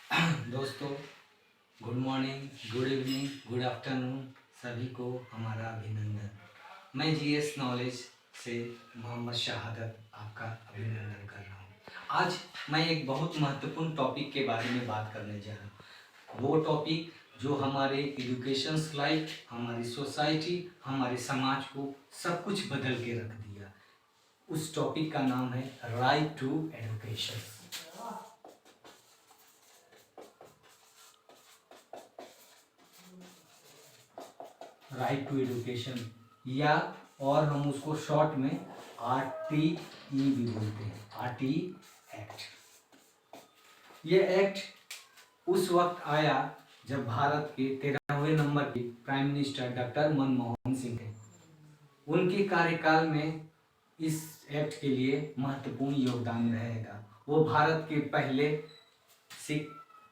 दोस्तों, good morning, good evening, good afternoon, सभी को हमारा अभिनंदन। मैं जीएस नॉलेज से मोहम्मद शहादत आपका अभिनंदन कर रहा हूँ। आज मैं एक बहुत महत्वपूर्ण टॉपिक के बारे में बात करने जा रहा हूँ। वो टॉपिक जो हमारे एजुकेशंस लाइफ, हमारी सोसाइटी, हमारे समाज को सब कुछ बदल के रख दिया। उस टॉपिक का नाम है right to education. Right to education, या और हम उसको शॉर्ट में RTE भी बोलते हैं, RTE एक्ट। ये एक्ट उस वक्त आया जब भारत के 13वें नंबर के prime minister doctor Manmohan Singh थे। उनके कार्यकाल में इस एक्ट के लिए महत्वपूर्ण योगदान रहेगा। वो भारत के पहले सिख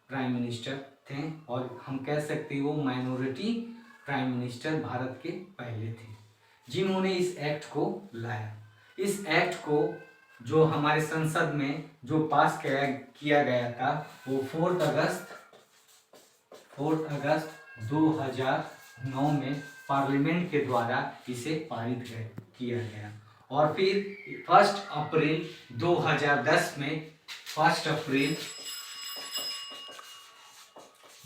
प्राइम मिनिस्टर थे और हम कह सकते हैं वो माइनॉरिटी प्राइम मिनिस्टर भारत के पहले थे जिन्होंने इस एक्ट को लाया। इस एक्ट को जो हमारे संसद में जो पास किया गया था वो 4 अगस्त 2009 में पार्लियामेंट के द्वारा इसे पारित किया गया और फिर 1 अप्रैल 2010 में 1 अप्रैल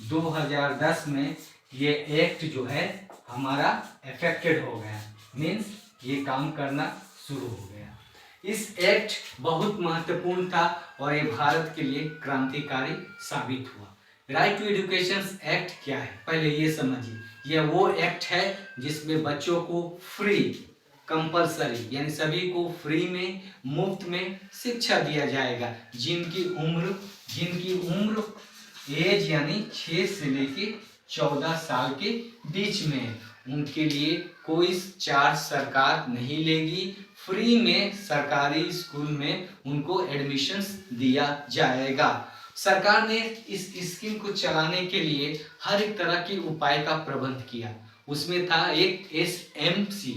2010 में ये एक्ट जो है हमारा इफेक्टेड हो गया, मीन्स ये काम करना शुरू हो गया। इस एक्ट बहुत महत्वपूर्ण था और ये भारत के लिए क्रांतिकारी साबित हुआ। राइट टू एजुकेशन एक्ट क्या है, पहले ये समझिए। यह वो एक्ट है जिसमें बच्चों को फ्री, कंपलसरी, यानी सभी को फ्री में, मुफ्त में शिक्षा दिया जाएगा जिनकी उम्र एज यानी 6 से लेके 14 साल के बीच में। उनके लिए कोई चार्ज सरकार नहीं लेगी, फ्री में सरकारी स्कूल में उनको एडमिशन्स दिया जाएगा। सरकार ने इस स्कीम को चलाने के लिए हर एक तरह के उपाय का प्रबंध किया। उसमें था एक SMC।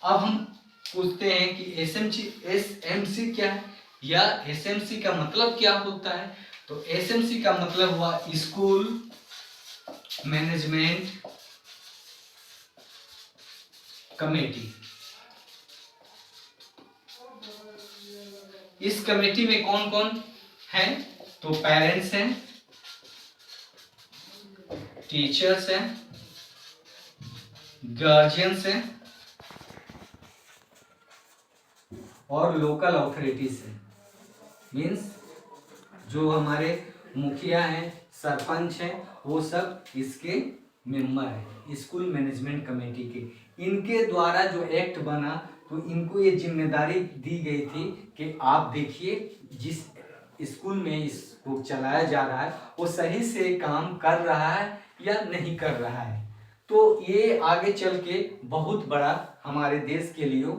अब हम पूछते हैं कि SMC क्या है या SMC का मतलब क्या होता है। तो SMC का मतलब हुआ स्कूल मैनेजमेंट कमेटी। इस कमेटी में कौन कौन है, तो पेरेंट्स हैं, टीचर्स हैं, गार्जियंस हैं और लोकल अथॉरिटीज हैं। मीन्स जो हमारे मुखिया हैं, सरपंच हैं, वो सब इसके मेंबर हैं स्कूल मैनेजमेंट कमेटी के। इनके द्वारा जो एक्ट बना तो इनको ये जिम्मेदारी दी गई थी कि आप देखिए जिस स्कूल में इसको चलाया जा रहा है वो सही से काम कर रहा है या नहीं कर रहा है। तो ये आगे चल के बहुत बड़ा हमारे देश के लिए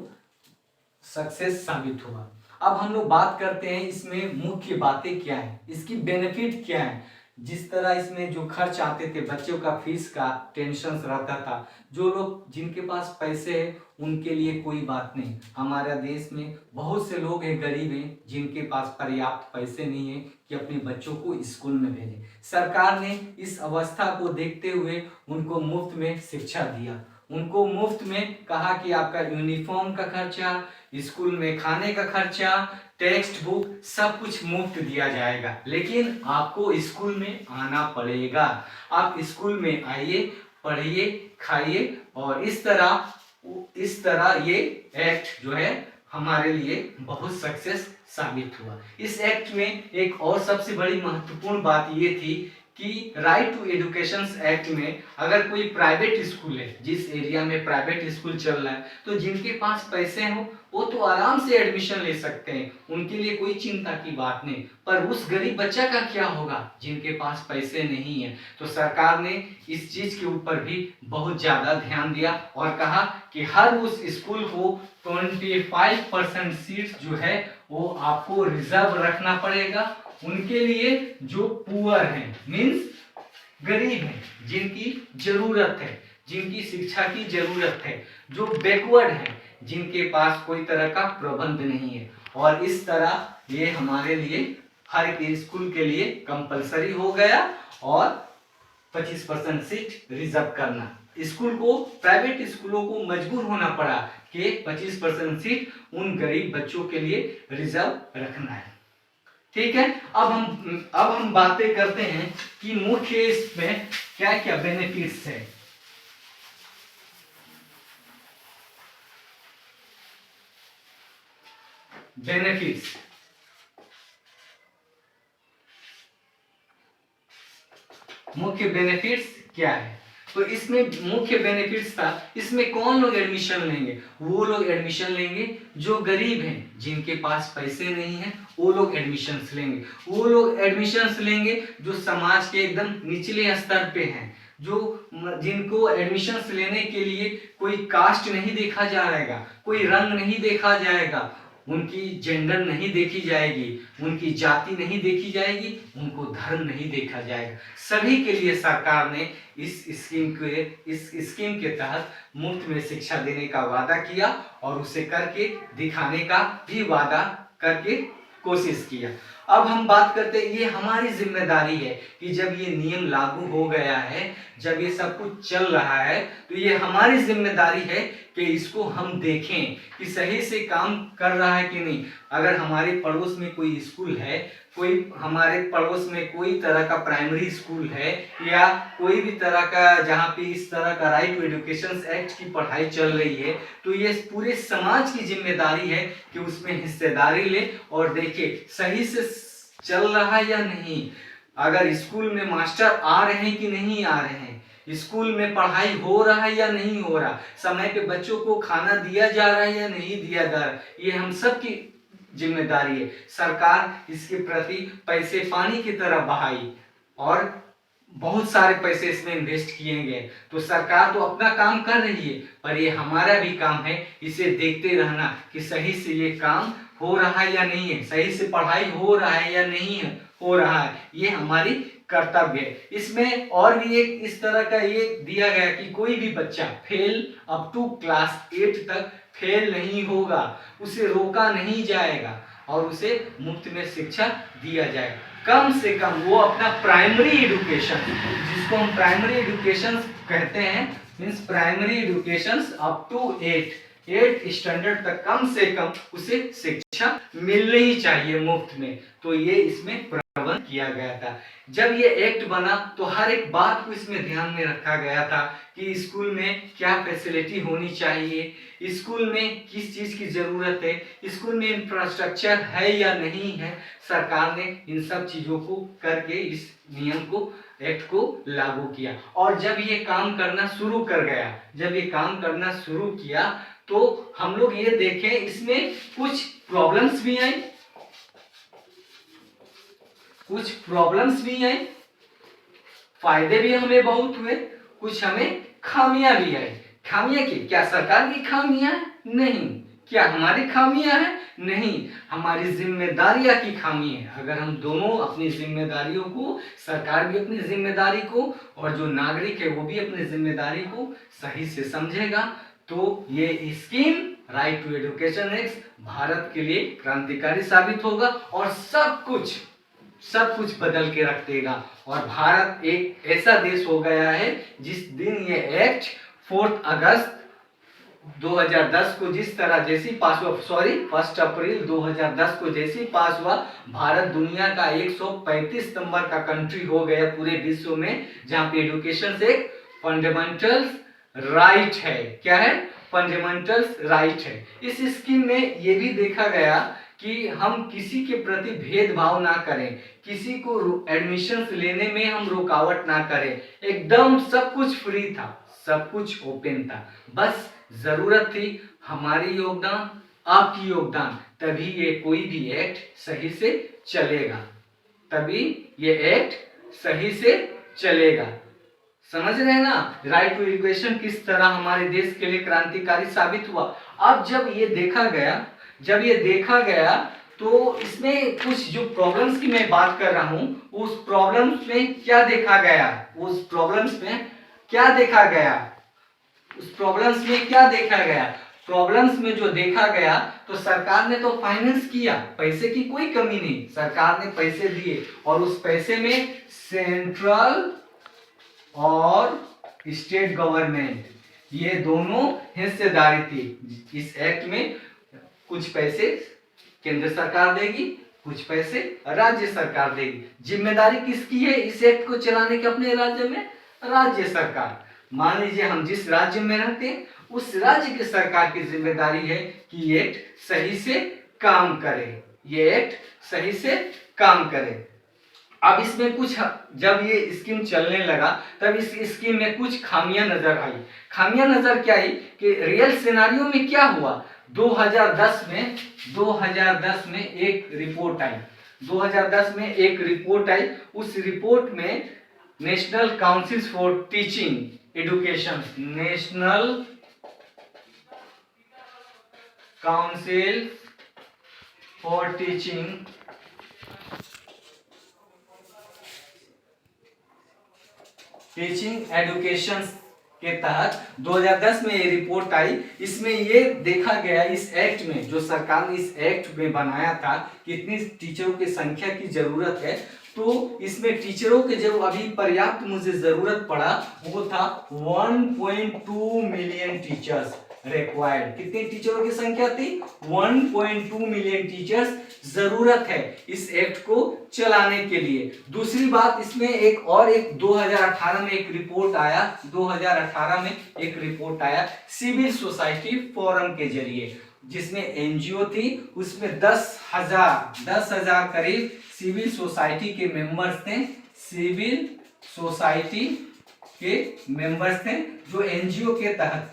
सक्सेस साबित हुआ। अब हम लोग बात करते हैं इसमें मुख्य बातें क्या है, इसकी बेनिफिट क्या है। जिस तरह इसमें जो खर्च आते थे, बच्चों का फीस का टेंशन रहता था, जो लोग जिनके पास पैसे है उनके लिए कोई बात नहीं। हमारा देश में बहुत से लोग हैं, गरीब हैं, जिनके पास पर्याप्त पैसे नहीं है कि अपने बच्चों को स्कूल में भेजें। सरकार ने इस अवस्था को देखते हुए उनको मुफ्त में शिक्षा दिया। उनको मुफ्त में कहा कि आपका यूनिफॉर्म का खर्चा, स्कूल में खाने का खर्चा, टेक्स्ट बुक सब कुछ मुफ्त दिया जाएगा, लेकिन आपको स्कूल में आना पड़ेगा। आप स्कूल में आइए, पढ़िए, खाइए। और इस तरह ये एक्ट जो है हमारे लिए बहुत सक्सेस साबित हुआ। इस एक्ट में एक और सबसे बड़ी महत्वपूर्ण बात ये थी कि राइट टू एजुकेशन एक्ट में अगर कोई प्राइवेट स्कूल है, जिस एरिया में प्राइवेट स्कूल चल रहा है, तो जिनके पास पैसे हो वो तो आराम से एडमिशन ले सकते हैं, उनके लिए कोई चिंता की बात नहीं। पर उस गरीब बच्चा का क्या होगा जिनके पास पैसे नहीं है। तो सरकार ने इस चीज के ऊपर भी बहुत ज्यादा ध्यान दिया और कहा कि हर उस स्कूल को 25% सीट्स जो है वो आपको रिजर्व रखना पड़ेगा। उनके लिए जो पुअर हैं, मीन्स गरीब हैं, जिनकी जरूरत है, जिनकी शिक्षा की जरूरत है, जो बैकवर्ड है, जिनके पास कोई तरह का प्रबंध नहीं है। और इस तरह ये हमारे लिए हर एक स्कूल के लिए कंपलसरी हो गया और 25% सीट रिजर्व करना। स्कूल को, प्राइवेट स्कूलों को मजबूर होना पड़ा कि 25% सीट उन गरीब बच्चों के लिए रिजर्व रखना है। ठीक है, अब हम बातें करते हैं कि मुख्य इसमें क्या क्या बेनिफिट्स है। बेनिफिट्स, मुख्य बेनिफिट्स क्या है? तो इसमें मुख्य बेनिफिट्स था, इसमें कौन लोग एडमिशन लेंगे? वो लोग एडमिशन लेंगे जो गरीब हैं, जिनके पास पैसे नहीं हैं, वो लोग एडमिशन लेंगे। वो लोग एडमिशन लेंगे जो समाज के एकदम निचले स्तर पे हैं, जो जिनको एडमिशन लेने के लिए कोई कास्ट नहीं देखा जाएगा, कोई रंग नहीं देखा जाएगा, उनकी जेंडर नहीं देखी जाएगी, उनकी जाति नहीं देखी जाएगी, उनको धर्म नहीं देखा जाएगा। सभी के लिए सरकार ने इस स्कीम के तहत मुफ्त में शिक्षा देने का वादा किया और उसे करके दिखाने का भी वादा करके कोशिश किया। अब हम बात करते हैं, ये हमारी जिम्मेदारी है कि जब ये नियम लागू हो गया है, जब ये सब कुछ चल रहा है, तो ये हमारी जिम्मेदारी है कि इसको हम देखें कि सही से काम कर रहा है कि नहीं। अगर हमारे पड़ोस में कोई स्कूल है, कोई हमारे पड़ोस में कोई तरह का प्राइमरी स्कूल है या कोई भी तरह का जहाँ पे इस तरह का राइट टू एजुकेशन एक्ट की पढ़ाई चल रही है, तो ये पूरे समाज की जिम्मेदारी है कि उसमें हिस्सेदारी ले और देखे सही से चल रहा है या नहीं। अगर स्कूल में मास्टर आ रहे हैं कि नहीं आ रहे हैं, स्कूल में पढ़ाई हो रहा है या नहीं हो रहा, समय पे बच्चों को खाना दिया जा रहा है या नहीं दिया जा रहा, ये हम सब की जिम्मेदारी है। सरकार इसके प्रति पैसे पानी की तरह बहाई और बहुत सारे पैसे इसमें इन्वेस्ट किए गए, तो सरकार तो अपना काम कर रही है, पर ये हमारा भी काम है इसे देखते रहना कि सही से ये काम हो रहा है या नहीं है, सही से पढ़ाई हो रहा है या नहीं है हो रहा है, ये हमारी कर्तव्य है। इसमें और भी एक इस तरह का ये दिया गया कि कोई भी बच्चा फेल अप टू क्लास 8 तक फेल नहीं होगा, उसे रोका नहीं जाएगा और उसे मुफ्त में शिक्षा दिया जाएगा। कम से कम वो अपना प्राइमरी एजुकेशन, जिसको हम प्राइमरी एजुकेशन कहते हैं, means primary education up to 8 standard तक कम से कम उसे शिक्षा मिलनी ही चाहिए मुफ्त में। तो ये इसमें प्रबंध किया गया था। जब ये एक्ट बना तो हर एक बात को इसमें ध्यान में रखा गया था कि स्कूल में क्या फैसिलिटी होनी चाहिए, स्कूल में किस चीज की जरूरत है, स्कूल में इंफ्रास्ट्रक्चर है या नहीं है। सरकार ने इन सब चीजों को करके इस नियम को, एक्ट को लागू किया। और जब ये काम करना शुरू कर गया, जब ये काम करना शुरू किया, तो हम लोग ये देखें इसमें कुछ प्रॉब्लम्स भी आई, कुछ प्रॉब्लम्स भी आई, फायदे भी हमें बहुत हुए, कुछ हमें खामियां भी आई। खामियां की क्या? सरकार की खामियां है? नहीं। क्या हमारी खामियां है? नहीं, हमारी जिम्मेदारियां की खामी है। अगर हम दोनों अपनी जिम्मेदारियों को, सरकार भी अपनी जिम्मेदारी को और जो नागरिक है वो भी अपनी जिम्मेदारी को सही से समझेगा, तो ये scheme right to education act Bharat के लिए क्रांतिकारी साबित होगा और सब कुछ बदल के रख देगा। और भारत एक ऐसा देश हो गया है जिस दिन ये एक्ट 4 अगस्त 2010 को जिस तरह जैसी पास हुआ, 1 अप्रैल 2010 को जैसी पास हुआ, भारत दुनिया का 135 नंबर का कंट्री हो गया पूरे विश्व में, जहां पे एजुकेशन एक फंडामेंटल राइट है। क्या है? फंडामेंटल राइट है। इस स्कीम में ये भी देखा गया कि हम किसी के प्रति भेदभाव ना करें, किसी को एडमिशन लेने में हम रुकावट ना करें, एकदम सब कुछ फ्री था, सब कुछ ओपन था। बस जरूरत थी हमारी योगदान, आपकी योगदान, तभी ये कोई भी एक्ट सही से चलेगा, तभी ये एक्ट सही से चलेगा। समझ रहे हैं ना? राइट टू एजुकेशन किस तरह हमारे देश के लिए क्रांतिकारी साबित हुआ। अब जब ये देखा गया तो इसमें कुछ जो प्रॉब्लम्स की मैं बात कर रहा हूं, उस प्रॉब्लम्स में क्या देखा गया, उस प्रॉब्लम्स में क्या देखा गया प्रॉब्लम्स में जो देखा गया, तो सरकार ने तो फाइनेंस किया, पैसे की कोई कमी नहीं, सरकार ने पैसे दिए और उस पैसे में सेंट्रल और स्टेट गवर्नमेंट ये दोनों हिस्सेदारी थी। इस एक्ट में कुछ पैसे केंद्र सरकार देगी, कुछ पैसे राज्य सरकार देगी। जिम्मेदारी किसकी है इस एक्ट को चलाने की अपने राज्य में? राज्य सरकार। मान लीजिए हम जिस राज्य में रहते हैं उस राज्य की सरकार की जिम्मेदारी है कि ये एक्ट सही से काम करे, ये एक्ट सही से काम करे। अब इसमें कुछ, जब ये स्कीम चलने लगा तब इस स्कीम में कुछ खामियां नजर आई। खामियां नजर क्या आई कि रियल सिनेरियो में क्या हुआ, 2010 में एक रिपोर्ट आई, 2010 में एक रिपोर्ट आई। उस रिपोर्ट में national council for teaching education, national council for teaching education के तहत 2010 में ये रिपोर्ट आई। इसमें ये देखा गया, इस एक्ट में जो सरकार ने इस एक्ट में बनाया था कितनी टीचरों की संख्या की जरूरत है, तो इसमें टीचरों के जो अभी पर्याप्त मुझे जरूरत पड़ा वो था 1.2 मिलियन टीचर्स रिक्वायर्ड। कितने टीचरों की संख्या थी? 1.2 मिलियन टीचर्स जरूरत है इस एक्ट को चलाने के लिए। दूसरी बात, इसमें एक 2018 में एक रिपोर्ट आया, 2018 में एक रिपोर्ट आया सिविल सोसाइटी फोरम के जरिए, जिसमें एनजीओ थी, उसमें 10,000 करीब सिविल सोसाइटी के मेंबर्स थे, सिविल सोसाइटी के मेंबर्स थे जो एनजीओ के तहत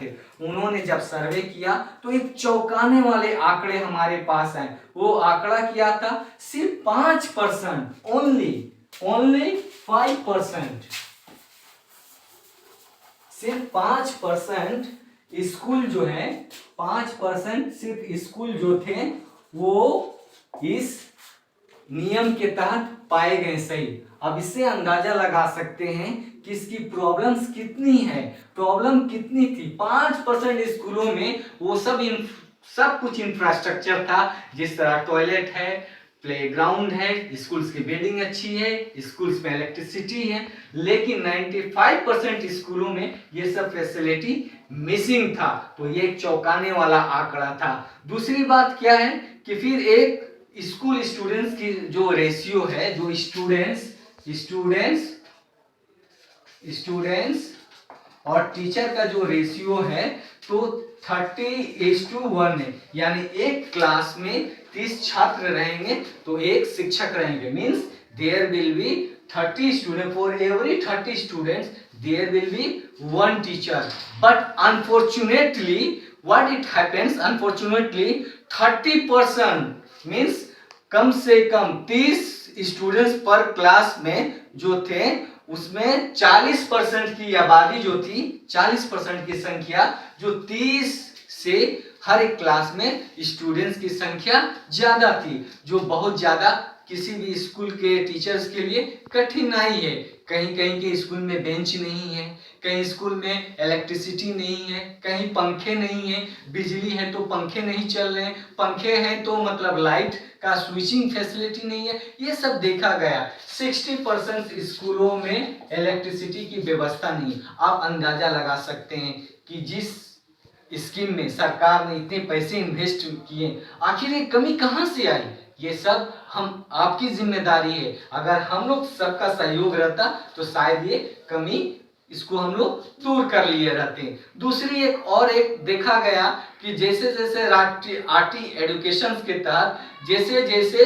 थे। उन्होंने जब सर्वे किया तो एक चौंकाने वाले आंकड़े हमारे पास आए। वो आंकड़ा क्या था? सिर्फ 5%, ओनली 5%, सिर्फ 5% स्कूल जो है, 5% सिर्फ स्कूल जो थे वो इस नियम के तहत पाए गए सही। अब इससे अंदाजा लगा सकते हैं कि इसकी प्रॉब्लम्स कितनी है, प्रॉब्लम कितनी थी। 5% स्कूलों में वो सब कुछ इंफ्रास्ट्रक्चर था, जिस तरह टॉयलेट है, प्लेग्राउंड है, स्कूल्स की बिल्डिंग अच्छी है, स्कूल्स में इलेक्ट्रिसिटी है, लेकिन 95% स्कूलों में ये सब फैसिलिटी मिसिंग था। तो ये एक चौंकाने वाला आंकड़ा था। दूसरी बात क्या है कि फिर एक स्कूल स्टूडेंट्स की जो रेशियो है, जो स्टूडेंट्स और टीचर का जो रेशियो है, तो 30:1 है, यानी एक क्लास में 30 छात्र रहेंगे तो एक शिक्षक रहेंगे। Means there will be 30 student, for every 30 students there will be 1 teacher. But unfortunately what it happens, unfortunately 30% means कम से कम 30 स्टूडेंट्स पर क्लास में जो थे, उसमें 40% की आबादी जो थी, 40% की संख्या जो 30 से हर एक क्लास में स्टूडेंट्स की संख्या ज्यादा थी, जो बहुत ज्यादा किसी भी स्कूल के टीचर्स के लिए कठिनाई है। कहीं कहीं के स्कूल में बेंच नहीं है, कहीं स्कूल में इलेक्ट्रिसिटी नहीं है, कहीं पंखे नहीं है, बिजली है तो पंखे नहीं चल रहे हैं, पंखे हैं तो मतलब लाइट का स्विचिंग फैसिलिटी नहीं है। ये सब देखा गया। 60% स्कूलों में इलेक्ट्रिसिटी की व्यवस्था नहीं है। आप अंदाजा लगा सकते हैं कि जिस स्कीम में सरकार ने इतने पैसे इन्वेस्ट किए, आखिर ये कमी कहां से आई? ये सब हम आपकी जिम्मेदारी है। अगर हम लोग सबका सहयोग रहता तो शायद ये कमी इसको हम लोग दूर कर लिए रहते। दूसरी एक देखा गया कि जैसे जैसे आरटी एजुकेशन के तहत जैसे जैसे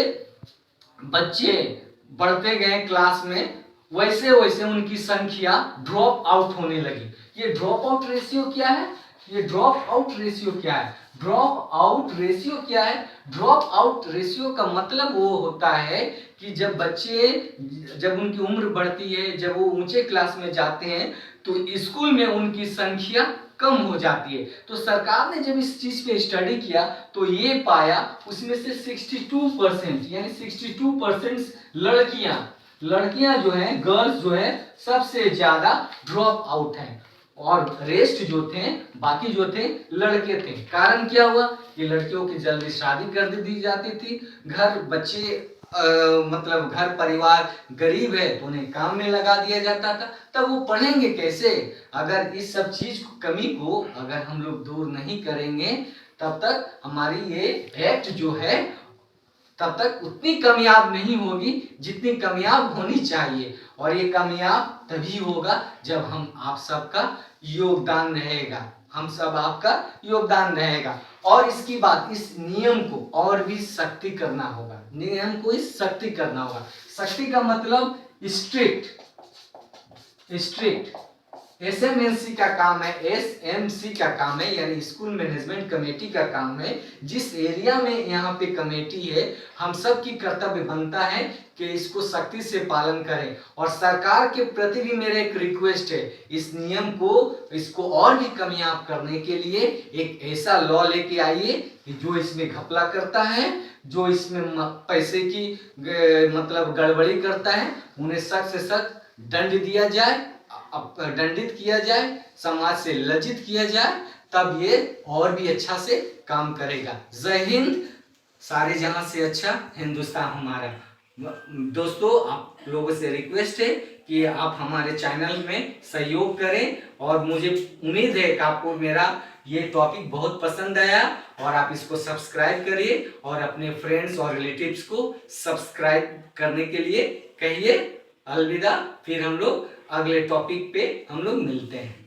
बच्चे बढ़ते गए क्लास में, वैसे वैसे उनकी संख्या ड्रॉप आउट होने लगी। ये ड्रॉप आउट रेशियो क्या है? ड्रॉप आउट रेशियो का मतलब वो होता है कि जब उनकी उम्र बढ़ती है, जब वो ऊंचे क्लास में जाते हैं तो स्कूल में उनकी संख्या कम हो जाती है। तो सरकार ने जब इस चीज पे स्टडी किया तो ये पाया उसमें से 62% यानी 62% लड़कियां जो है, गर्ल्स जो है, सबसे ज्यादा ड्रॉप आउट है। और रेस्ट जो थे, बाकी जो थे लड़के थे। कारण क्या हुआ कि लड़कियों की जल्दी शादी कर दी जाती थी, घर बच्चे मतलब घर परिवार गरीब है तो उन्हें काम में लगा दिया जाता था, तब वो पढ़ेंगे कैसे? अगर इस सब चीज कमी को अगर हम लोग दूर नहीं करेंगे तब तक हमारी ये एक्ट जो है तब तक उतनी कामयाब नहीं होगी जितनी कामयाब होनी चाहिए। और ये कामयाब तभी होगा जब हम आप सबका योगदान रहेगा, हम सब आपका योगदान रहेगा। और इसकी बात, इस नियम को और भी सख्ती करना होगा, नियम को इस सख्ती करना होगा। सख्ती का मतलब स्ट्रिक्ट, स्ट्रिक्ट। एसएमएनसी का काम है, एसएमसी का काम है, यानी स्कूल मैनेजमेंट कमेटी का काम है। जिस एरिया में यहाँ पे कमेटी है, हम सब की कर्तव्य बनता है कि इसको सख्ती से पालन करें। और सरकार के प्रति भी मेरा एक रिक्वेस्ट है, इस नियम को, इसको और भी कामयाब करने के लिए एक ऐसा लॉ लेके आइए कि जो इसमें घपला करता है, जो इसमें पैसे की मतलब गड़बड़ी करता है, उन्हें सख्त से सख्त दंड दिया जाए, दंडित किया जाए, समाज से लज्जित किया जाए, तब ये और भी अच्छा से काम करेगा। जय हिंद। सारे जहां से अच्छा हिंदुस्तान हमारा। दोस्तों, आप लोगों से रिक्वेस्ट है कि आप हमारे चैनल में सहयोग करें, और मुझे उम्मीद है कि आपको मेरा ये टॉपिक बहुत पसंद आया, और आप इसको सब्सक्राइब करिए और अपने फ्रेंड्स और रिलेटिव्स को सब्सक्राइब करने के लिए कहिए। अलविदा, फिर हम लोग अगले टॉपिक पे हम लोग मिलते हैं।